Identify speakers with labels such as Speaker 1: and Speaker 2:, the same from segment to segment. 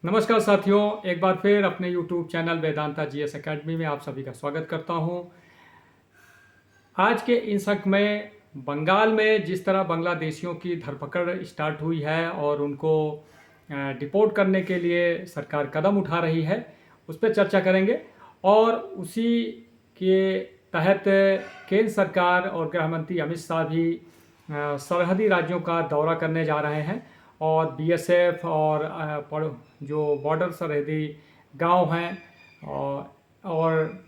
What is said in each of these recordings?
Speaker 1: नमस्कार साथियों, एक बार फिर अपने YouTube channel Vedanta GS academy में आप सभी का स्वागत करता हूं। आज के इन सत्र में बंगाल में जिस तरह बांग्लादेशियों की धरपकड़ स्टार्ट हुई है और उनको डिपोर्ट करने के लिए सरकार कदम उठा रही है, उस पर चर्चा करेंगे। और उसी के तहत केंद्र सरकार और गृह मंत्री अमित शाह भी सरहदी राज्यों का दौरा करने जा रहे हैं और बीएसएफ और जो बॉर्डर सरहदी गांव हैं और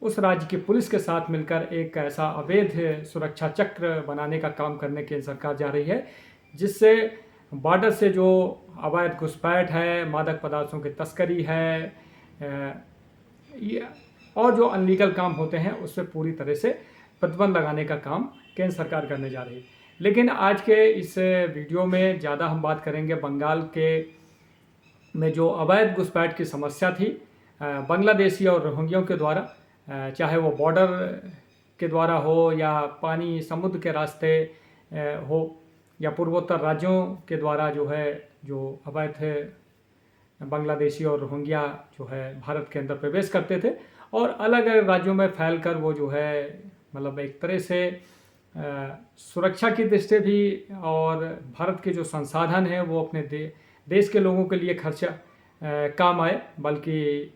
Speaker 1: उस राज्य की पुलिस के साथ मिलकर एक ऐसा अवैध सुरक्षा चक्र बनाने का काम करने की सरकार जा रही है, जिससे बॉर्डर से जो अवैध घुसपैठ है, मादक पदार्थों की तस्करी है और जो अनलीगल काम होते हैं, उस पर पूरी तरह से प्रतिबंध लगाने का काम केंद्र सरकार करने जा रही है। लेकिन आज के इस वीडियो में ज़्यादा हम बात करेंगे बंगाल के में जो अवैध घुसपैठ की समस्या थी बांग्लादेशी और रोहिंग्यों के द्वारा, चाहे वो बॉर्डर के द्वारा हो या पानी समुद्र के रास्ते हो या पूर्वोत्तर राज्यों के द्वारा जो अवैध बांग्लादेशी और रोहिंग्या जो है भारत के अंदर प्रवेश करते थे और अलग अलग राज्यों में फैलकर वो जो है मतलब एक तरह से सुरक्षा की दृष्टि भी और भारत के जो संसाधन हैं वो अपने देश के लोगों के लिए खर्चा काम आए, बल्कि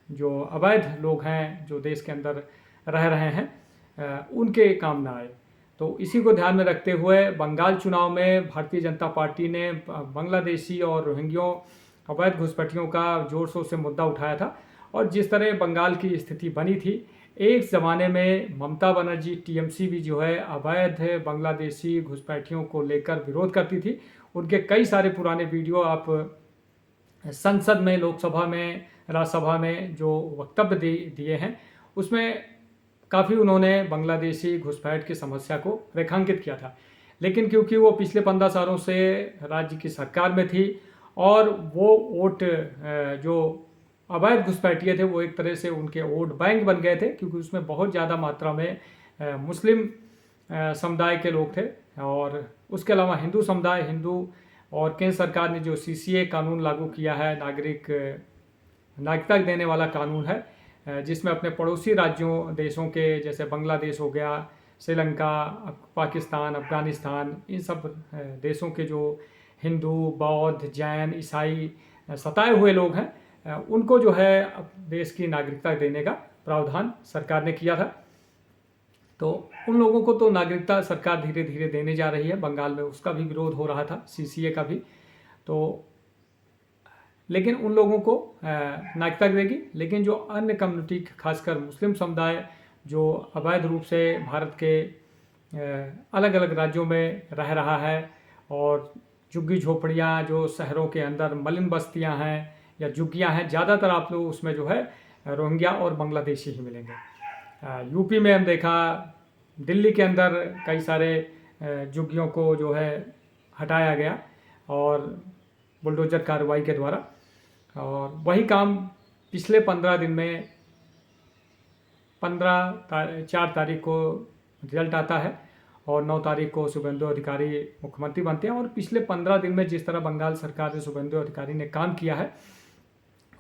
Speaker 1: जो अवैध लोग हैं जो देश के अंदर रह रहे हैं उनके काम ना आए। तो इसी को ध्यान में रखते हुए बंगाल चुनाव में भारतीय जनता पार्टी ने बांग्लादेशी और रोहिंग्यों अवैध घुसपैठियों का जोर शोर से मुद्दा उठाया था। और जिस तरह बंगाल की स्थिति बनी थी, एक ज़माने में ममता बनर्जी टीएमसी भी जो है अवैध बांग्लादेशी घुसपैठियों को लेकर विरोध करती थी। उनके कई सारे पुराने वीडियो आप संसद में, लोकसभा में, राज्यसभा में जो वक्तव्य दिए हैं, उसमें काफ़ी उन्होंने बांग्लादेशी घुसपैठ की समस्या को रेखांकित किया था। लेकिन क्योंकि वो पिछले 15 सालों से राज्य की सरकार में थी और वो वोट जो अवैध घुसपैठिए थे वो एक तरह से उनके वोट बैंक बन गए थे, क्योंकि उसमें बहुत ज़्यादा मात्रा में मुस्लिम समुदाय के लोग थे और उसके अलावा हिंदू समुदाय, हिंदू। और केंद्र सरकार ने जो सीसीए कानून लागू किया है, नागरिकता देने वाला कानून है, जिसमें अपने पड़ोसी राज्यों देशों के जैसे बांग्लादेश हो गया, श्रीलंका, पाकिस्तान, अफगानिस्तान, इन सब देशों के जो हिंदू, बौद्ध, जैन, ईसाई सताए हुए लोग हैं, उनको जो है देश की नागरिकता देने का प्रावधान सरकार ने किया था। तो उन लोगों को तो नागरिकता सरकार धीरे धीरे देने जा रही है। बंगाल में उसका भी विरोध हो रहा था, सीसीए का भी। तो लेकिन उन लोगों को नागरिकता देगी, लेकिन जो अन्य कम्युनिटी, खासकर मुस्लिम समुदाय जो अवैध रूप से भारत के अलग अलग राज्यों में रह रहा है और झुग्गी झोपड़ियाँ जो शहरों के अंदर मलिन बस्तियाँ हैं या झुग्गियाँ हैं, ज़्यादातर आप लोग उसमें जो है रोहिंग्या और बांग्लादेशी ही मिलेंगे। यूपी में हम देखा, दिल्ली के अंदर कई सारे झुग्गियों को जो है हटाया गया और बुलडोजर कार्रवाई के द्वारा। और वही काम पिछले 15 दिन में 4 तारीख को रिजल्ट आता है और 9 तारीख को शुभेंदु अधिकारी मुख्यमंत्री बनते हैं। और पिछले 15 दिन में जिस तरह बंगाल सरकार ने, शुभेंदु अधिकारी ने काम किया है,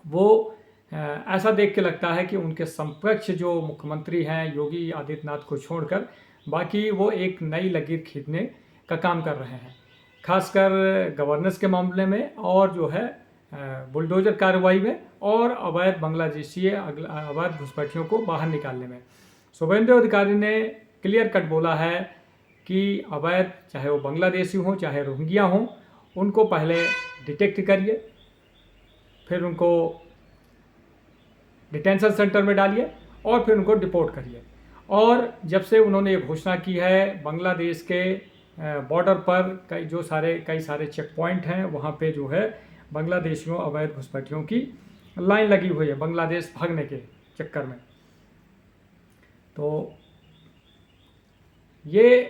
Speaker 1: वो ऐसा देख के लगता है कि उनके समकक्ष जो मुख्यमंत्री हैं योगी आदित्यनाथ को छोड़कर बाकी वो एक नई लकीर खींचने का काम कर रहे हैं, खासकर गवर्नेंस के मामले में और जो है बुलडोजर कार्रवाई में और अवैध बांग्लादेशी अवैध घुसपैठियों को बाहर निकालने में। शुभेंदु अधिकारी ने क्लियर कट बोला है कि अवैध, चाहे वो बांग्लादेशी हों चाहे रोहिंग्या हों, उनको पहले डिटेक्ट करिए, फिर उनको डिटेंशन सेंटर में डालिए और फिर उनको डिपोर्ट करिए। और जब से उन्होंने ये घोषणा की है, बांग्लादेश के बॉर्डर पर कई सारे चेक पॉइंट हैं, वहाँ पे जो है बांग्लादेशियों अवैध घुसपैठियों की लाइन लगी हुई है बांग्लादेश भागने के चक्कर में। तो ये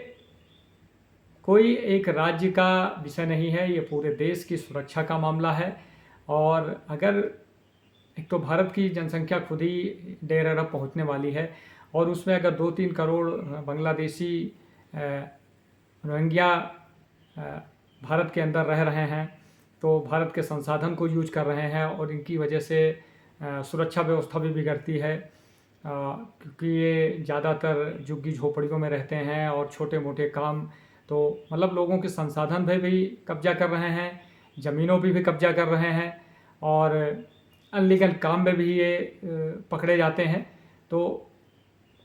Speaker 1: कोई एक राज्य का विषय नहीं है, ये पूरे देश की सुरक्षा का मामला है। और अगर एक तो भारत की जनसंख्या खुद ही 1.5 अरब पहुँचने वाली है और उसमें अगर 2-3 करोड़ बांग्लादेशी रोहिंग्या भारत के अंदर रह रहे हैं, तो भारत के संसाधन को यूज कर रहे हैं और इनकी वजह से सुरक्षा व्यवस्था भी बिगड़ती है, क्योंकि ये ज़्यादातर झुग्गी झोपड़ियों में रहते हैं और छोटे मोटे काम, तो मतलब लोगों के संसाधन पे भी कब्जा कर रहे हैं, ज़मीनों पे भी कब्जा कर रहे हैं और अनलीगल काम में भी ये पकड़े जाते हैं। तो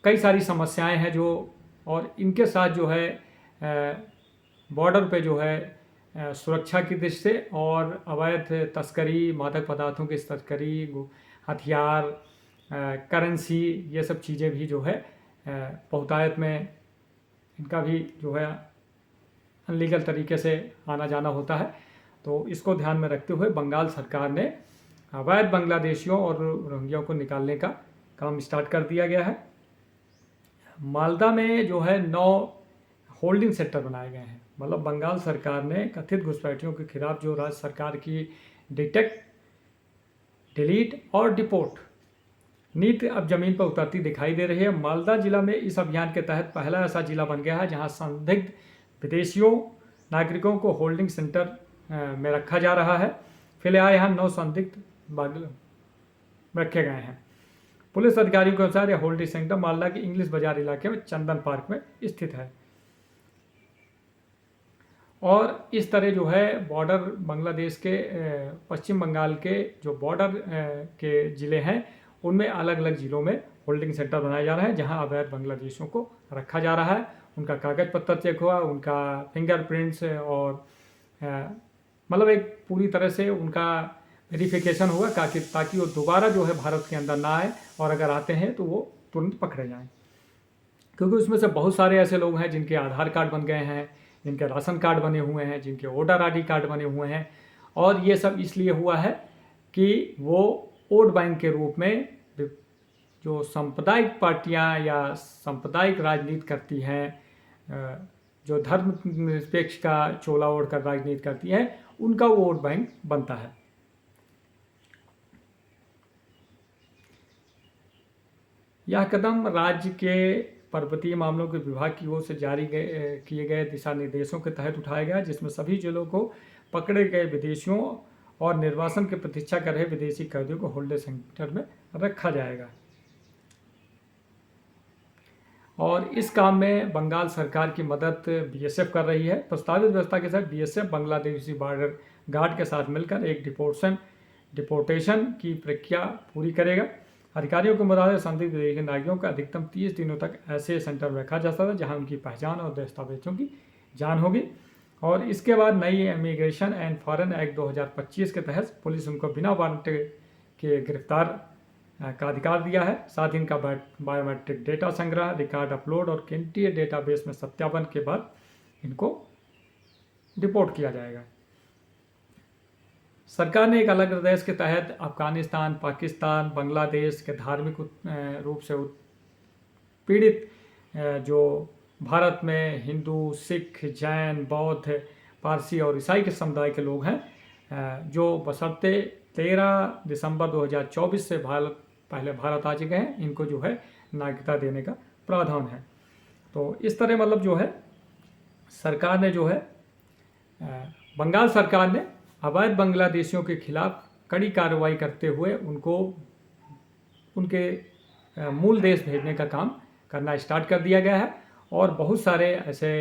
Speaker 1: कई सारी समस्याएं हैं जो, और इनके साथ जो है बॉर्डर पे जो है सुरक्षा की दृष्टि से और अवैध तस्करी, मादक पदार्थों की तस्करी, हथियार, करेंसी, ये सब चीज़ें भी जो है बहुतायत में इनका भी जो है अनलीगल तरीके से आना जाना होता है। तो इसको ध्यान में रखते हुए बंगाल सरकार ने अवैध बांग्लादेशियों और रोहिंग्याओं को निकालने का काम स्टार्ट कर दिया गया है। मालदा में जो है 9 होल्डिंग सेंटर बनाए गए हैं। मतलब बंगाल सरकार ने कथित घुसपैठियों के खिलाफ जो राज्य सरकार की डिटेक्ट, डिलीट और डिपोर्ट नीति अब जमीन पर उतरती दिखाई दे रही है। मालदा जिला में इस अभियान के तहत पहला ऐसा जिला बन गया है जहां संदिग्ध विदेशियों नागरिकों को होल्डिंग सेंटर में रखा जा रहा है। फिलहाल यहाँ 9 संदिग्ध रखे गए हैं। पुलिस अधिकारियों के अनुसार यह होल्डिंग सेंटर मालदा के इंग्लिश बाजार इलाके में चंदन पार्क में स्थित है। और इस तरह जो है बॉर्डर बांग्लादेश के पश्चिम बंगाल के जो बॉर्डर के ज़िले हैं उनमें अलग अलग ज़िलों में होल्डिंग सेंटर बनाए जा रहे हैं जहां अवैध बांग्लादेशियों को रखा जा रहा है। उनका कागज़ पत्र चेक हुआ, उनका फिंगरप्रिंट्स और मतलब एक पूरी तरह से उनका वेरिफिकेशन हुआ ताकि वो दोबारा जो है भारत के अंदर ना आए, और अगर आते हैं तो वो तुरंत पकड़े जाएं। क्योंकि उसमें से बहुत सारे ऐसे लोग हैं जिनके आधार कार्ड बन गए हैं, जिनके राशन कार्ड बने हुए हैं, जिनके वोटर आईडी कार्ड बने हुए हैं, और ये सब इसलिए हुआ है कि वो वोट बैंक के रूप में जो सांप्रदायिक पार्टियां या सांप्रदायिक राजनीति करती हैं, जो धर्म निरपेक्ष का चोला ओढ़कर राजनीति करती हैं, उनका वो वोट बैंक बनता है। यह कदम राज्य के पर्वतीय मामलों के विभाग की ओर से जारी किए गए दिशा निर्देशों के तहत उठाया गया, जिसमें सभी जिलों को पकड़े गए विदेशियों और निर्वासन की प्रतीक्षा कर रहे विदेशी कैदियों को होल्डिंग सेंटर में रखा जाएगा। और इस काम में बंगाल सरकार की मदद बीएसएफ कर रही है। प्रस्तावित व्यवस्था के साथ बीएसएफ बांग्लादेशी बॉर्डर गार्ड के साथ मिलकर एक डिपोर्टेशन की प्रक्रिया पूरी करेगा। अधिकारियों के मुताबिक संदिग्ध विदेशी नागरिकों का अधिकतम 30 दिनों तक ऐसे सेंटर में रखा जा सकता है जहां उनकी पहचान और दस्तावेजों की जांच होगी। और इसके बाद नई इमिग्रेशन एंड फॉरेन एक्ट 2025 के तहत पुलिस उनको बिना वारंट के गिरफ्तार का अधिकार दिया है। साथ ही इनका बायोमेट्रिक डेटा संग्रह, रिकॉर्ड अपलोड और केंद्रीय डेटाबेस में सत्यापन के बाद इनको डिपोर्ट किया जाएगा। सरकार ने एक अलग निर्देश के तहत अफगानिस्तान, पाकिस्तान, बांग्लादेश के धार्मिक रूप से पीड़ित जो भारत में हिंदू, सिख, जैन, बौद्ध, पारसी और ईसाई के समुदाय के लोग हैं, जो बशर्ते 13 दिसंबर 2024 से पहले भारत आ चुके हैं, इनको जो है नागरिकता देने का प्रावधान है। तो इस तरह मतलब जो है सरकार ने जो है बंगाल सरकार ने अवैध बांग्लादेशियों के खिलाफ कड़ी कार्रवाई करते हुए उनको उनके मूल देश भेजने का काम करना स्टार्ट कर दिया गया है। और बहुत सारे ऐसे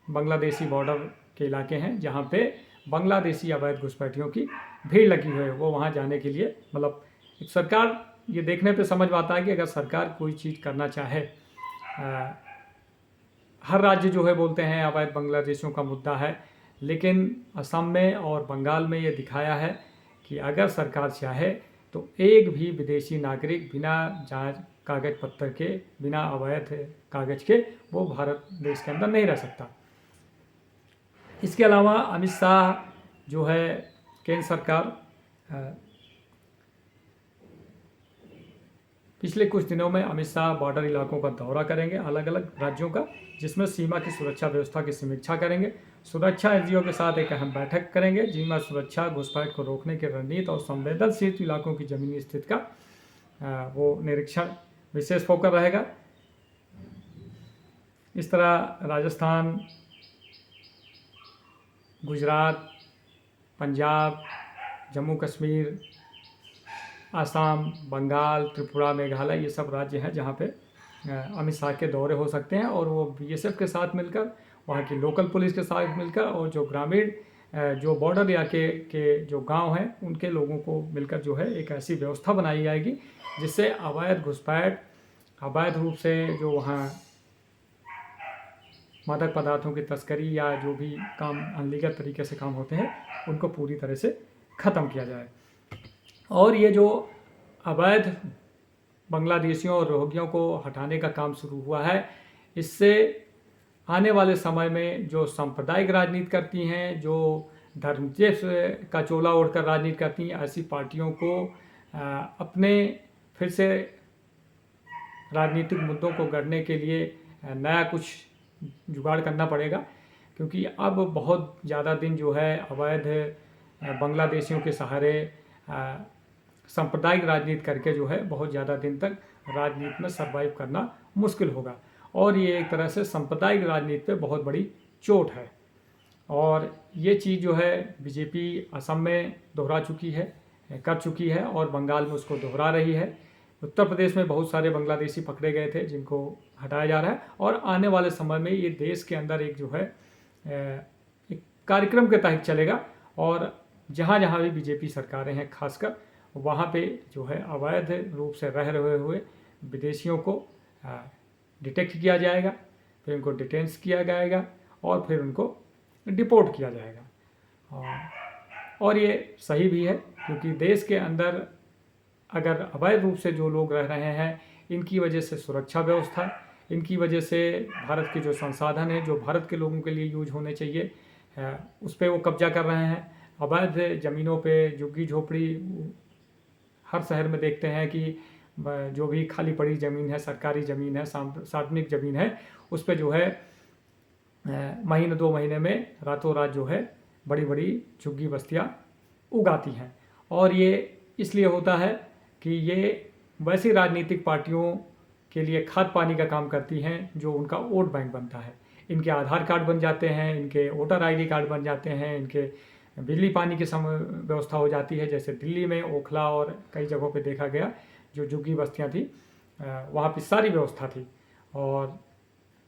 Speaker 1: बांग्लादेशी बॉर्डर के इलाके हैं जहाँ पे बांग्लादेशी अवैध घुसपैठियों की भीड़ लगी हुई है। वो वहाँ जाने के लिए मतलब सरकार ये देखने पे समझ में आता है कि अगर सरकार कोई चीज़ करना चाहे, हर राज्य जो है बोलते हैं अवैध बांग्लादेशियों का मुद्दा है, लेकिन असम में और बंगाल में ये दिखाया है कि अगर सरकार चाहे तो एक भी विदेशी नागरिक बिना जांच कागज पत्र के, बिना अवैध कागज के वो भारत देश के अंदर नहीं रह सकता। इसके अलावा अमित शाह जो है केंद्र सरकार पिछले कुछ दिनों में अमित शाह बॉर्डर इलाकों का दौरा करेंगे, अलग अलग राज्यों का, जिसमें सीमा की सुरक्षा व्यवस्था की समीक्षा करेंगे। सुरक्षा एनजीओ के साथ एक अहम बैठक करेंगे जिनमें सुरक्षा, घुसपैठ को रोकने की रणनीति और संवेदनशील इलाकों की जमीनी स्थिति का वो निरीक्षण विशेष फोकस रहेगा। इस तरह राजस्थान, गुजरात, पंजाब, जम्मू कश्मीर, आसाम, बंगाल, त्रिपुरा, मेघालय, ये सब राज्य हैं जहाँ पे अमित शाह के दौरे हो सकते हैं। और वो बीएसएफ के साथ मिलकर, वहाँ की लोकल पुलिस के साथ मिलकर, और जो ग्रामीण जो बॉर्डर इलाके के जो गांव हैं उनके लोगों को मिलकर जो है एक ऐसी व्यवस्था बनाई जाएगी जिससे अवैध घुसपैठ, अवैध रूप से जो वहाँ मादक पदार्थों की तस्करी या जो भी काम अनलीगल तरीके से काम होते हैं उनको पूरी तरह से ख़त्म किया जाए। और ये जो अवैध बांग्लादेशियों और रोहिंग्यों को हटाने का काम शुरू हुआ है, इससे आने वाले समय में जो सांप्रदायिक राजनीति करती हैं, जो धर्म का चोला ओढ़कर राजनीति करती हैं, ऐसी पार्टियों को अपने फिर से राजनीतिक मुद्दों को गढ़ने के लिए नया कुछ जुगाड़ करना पड़ेगा। क्योंकि अब बहुत ज़्यादा दिन जो है अवैध बांग्लादेशियों के सहारे सांप्रदायिक राजनीति करके जो है बहुत ज़्यादा दिन तक राजनीति में सर्वाइव करना मुश्किल होगा। और ये एक तरह से सांप्रदायिक राजनीति पे बहुत बड़ी चोट है। और ये चीज़ जो है बीजेपी असम में दोहरा चुकी है, कर चुकी है, और बंगाल में उसको दोहरा रही है। उत्तर प्रदेश में बहुत सारे बांग्लादेशी पकड़े गए थे जिनको हटाया जा रहा है। और आने वाले समय में ये देश के अंदर एक जो है एक कार्यक्रम के तहत चलेगा, और जहाँ जहाँ भी बीजेपी सरकारें हैं खासकर वहाँ पे जो है अवैध रूप से रह रहे हुए विदेशियों को डिटेक्ट किया जाएगा, फिर उनको डिटेंस किया जाएगा और फिर उनको डिपोर्ट किया जाएगा। और ये सही भी है, क्योंकि देश के अंदर अगर अवैध रूप से जो लोग रह रहे हैं, इनकी वजह से सुरक्षा व्यवस्था, इनकी वजह से भारत के जो संसाधन हैं जो भारत के लोगों के लिए यूज होने चाहिए, उस पर वो कब्जा कर रहे हैं। अवैध ज़मीनों पे झुग्गी झोपड़ी हर शहर में देखते हैं कि जो भी खाली पड़ी ज़मीन है, सरकारी ज़मीन है, सार्वजनिक ज़मीन है, उस पर जो है महीने 2 महीने में रातों रात जो है बड़ी बड़ी झुग्गी बस्तियाँ उगाती हैं। और ये इसलिए होता है कि ये वैसी राजनीतिक पार्टियों के लिए खाद पानी का काम करती हैं जो उनका वोट बैंक बनता है। इनके आधार कार्ड बन जाते हैं, इनके वोटर आईडी कार्ड बन जाते हैं, इनके बिजली पानी की व्यवस्था हो जाती है। जैसे दिल्ली में ओखला और कई जगहों पे देखा गया जो झुग्गी बस्तियाँ थी, वहाँ पे सारी व्यवस्था थी। और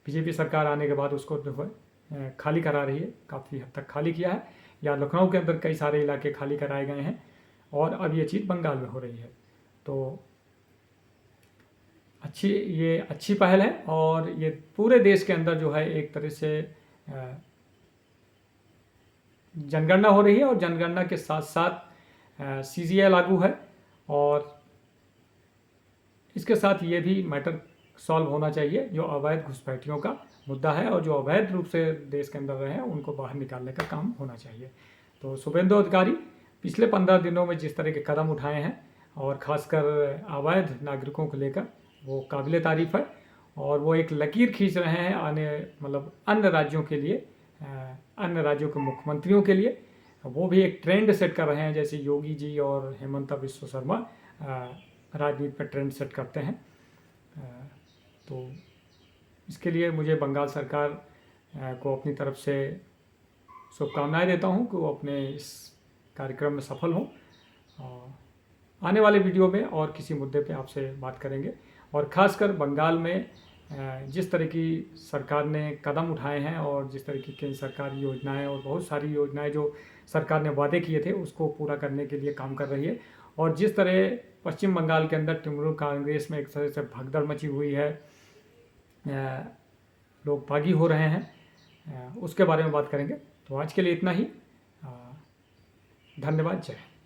Speaker 1: बीजेपी सरकार आने के बाद उसको जो है खाली करा रही है, काफ़ी हद तक खाली किया है। या लखनऊ के अंदर कई सारे इलाके खाली कराए गए हैं, और अब ये चीज़ बंगाल में हो रही है। तो ये अच्छी पहल है, और ये पूरे देश के अंदर जो है एक तरह से जनगणना हो रही है, और जनगणना के साथ साथ सीजीए लागू है। और इसके साथ ये भी मैटर सॉल्व होना चाहिए जो अवैध घुसपैठियों का मुद्दा है, और जो अवैध रूप से देश के अंदर रहे हैं उनको बाहर निकालने का काम होना चाहिए। तो शुभेंदु अधिकारी पिछले 15 दिनों में जिस तरह के कदम उठाए हैं, और ख़ासकर अवैध नागरिकों को लेकर, वो काबिल तारीफ़ है। और वो एक लकीर खींच रहे हैं अन्य राज्यों के लिए, अन्य राज्यों के मुख्यमंत्रियों के लिए। वो भी एक ट्रेंड सेट कर रहे हैं, जैसे योगी जी और हेमंत बिस्वा शर्मा राजनीति पर ट्रेंड सेट करते हैं। तो इसके लिए मुझे बंगाल सरकार को अपनी तरफ से शुभकामनाएं देता हूं कि वो अपने इस कार्यक्रम में सफल हों। आने वाले वीडियो में और किसी मुद्दे पे आपसे बात करेंगे। और ख़ासकर बंगाल में जिस तरह की सरकार ने कदम उठाए हैं, और जिस तरह की केंद्र सरकारी योजनाएं और बहुत सारी योजनाएं जो सरकार ने वादे किए थे उसको पूरा करने के लिए काम कर रही है। और जिस तरह पश्चिम बंगाल के अंदर तृणमूल कांग्रेस में एक तरह से भगदड़ मची हुई है, लोग बागी हो रहे हैं, उसके बारे में बात करेंगे। तो आज के लिए इतना ही। धन्यवाद। जय हिंद।